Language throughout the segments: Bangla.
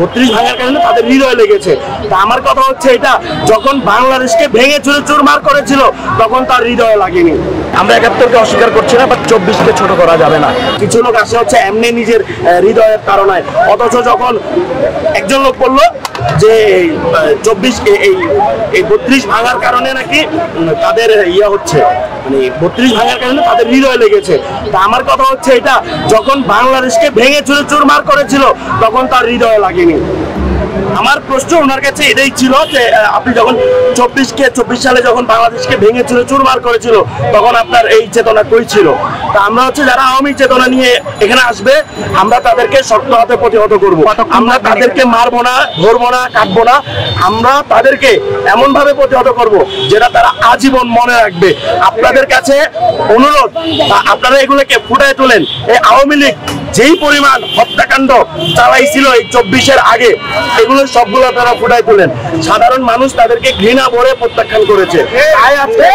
32 ভাঙার কারণে তাদের হৃদয় লেগেছে। তা আমার কথা হচ্ছে এটা যখন বাংলাদেশকে ভেঙে চুরে চুরমার করেছিল তখন তার হৃদয় লাগেনি। আমরা 71কে অস্বীকার করছি না, বাট 24কে ছোট করা যাবে না। কিছু লোক আসে হচ্ছে এমনি নিজের হৃদয়ের কারণে, অথচ যখন একজন লোক বললো যে 24 এই 32 ভাঙার কারণে নাকি তাদের হচ্ছে মানে 32 ভাঙার কারণে তাদের হৃদয় লেগেছে। তা আমার কথা হচ্ছে এটা যখন বাংলাদেশকে ভেঙে চুরে চুরমার করেছিল তখন তার হৃদয় লাগেনি। আমার প্রশ্ন ওনার কাছে এটাই ছিল যে আপনি যখন 24 সালে যখন বাংলাদেশকে ভেঙে চুরে চুরমার করেছিল তখন আপনার এই চেতনা কই ছিল? তা আমরা হচ্ছে যারা আওয়ামী চেতনা নিয়ে এখানে আসবে আমরা তাদেরকে শক্ত হাতে প্রতিহত করব। আমরা তাদেরকে মারবো না, ধরবো না, কাটবো না। আমরা তাদেরকে এমন ভাবে প্রতিহত করব যেটা তারা আজীবন মনে রাখবে। আপনাদের কাছে অনুরোধ, আপনারা এগুলোকে ফুটায় তোলেন। এই আওয়ামী লীগ যেই পরিমাণ হত্যাকাণ্ড চালাইছিল এই 24-এর আগে, এগুলো সবগুলো তারা ফুটায় তোলেন। সাধারণ মানুষ তাদেরকে ঘৃণা ভরে প্রত্যাখ্যান করেছে। তাই আজকে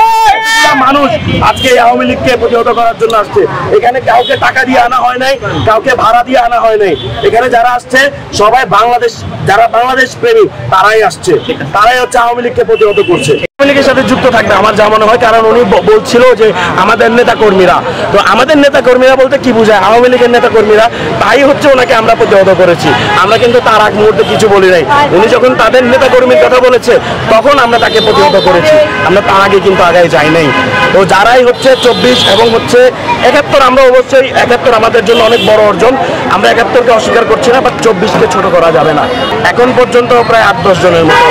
মানুষ আজকে এই আওয়ামী লীগকে প্রতিহত করার জন্য আসছে। এখানে কাউকে টাকা দিয়ে আনা হয় নাই, কাউকে ভাড়া দিয়ে আনা হয় নাই। এখানে যারা আসছে সবাই বাংলাদেশ, যারা বাংলাদেশ প্রেমী তারাই আসছে, তারাই হচ্ছে আওয়ামী লীগকে প্রতিহত করছে। আওয়ামী লীগের সাথে যুক্ত থাকবে আমার যা মনে হয়, কারণ উনি বলছিল যে আমাদের নেতা কর্মীরা, তো আমাদের নেতা কর্মীরা বলতে কি বোঝায়? আওয়ামী লীগের নেতা কর্মীরা, তাই হচ্ছে ওনাকে আমরা প্রতিহত করেছি। আমরা কিন্তু তার আগ মুহূর্তে কিছু বলি নাই। উনি যখন তাদের নেতা কর্মীর কথা বলেছে তখন আমরা তাকে প্রতিহত করেছি, আমরা তার আগে কিন্তু আগায় যাই নাই। তো যারাই হচ্ছে 24 এবং হচ্ছে 71, আমরা অবশ্যই 71 আমাদের জন্য অনেক বড় অর্জন। আমরা 71কে অস্বীকার করছি না, বাট 24কে ছোট করা যাবে না। এখন পর্যন্ত প্রায় 8-10 জনের মতো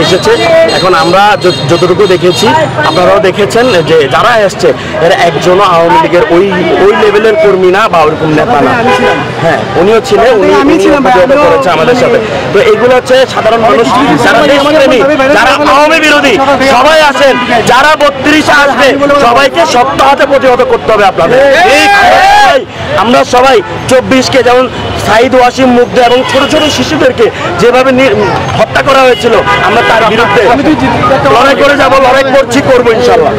এসেছে। এখন আমরা যতটুকু দেখেছি, আপনারাও দেখেছেন যে যারা এসছে এরা একজনও আওয়ামী লীগের ওই লেভেলের কর্মী না বা ওরকম নেতা না। হ্যাঁ, উনিও ছিলেন, উনি প্রতিহত করেছে আমাদের সাথে। তো এগুলো হচ্ছে সাধারণ মানুষ, যারা দেশপ্রেমী, যারা আওয়ামী বিরোধী, সবাই আছেন। যারা 32 আসবে সবাইকে শক্ত হাতে প্রতিহত করতে হবে আপনাদের। আমরা সবাই 24কে যেমন সাইদ ওয়াসিম মুগ্ধ এবং ছোট ছোট শিশুদেরকে যেভাবে হত্যা করা হয়েছিল, আমরা তার বিরুদ্ধে লড়াই করে যাব, লড়াই করছি, করবো ইনশাল্লাহ।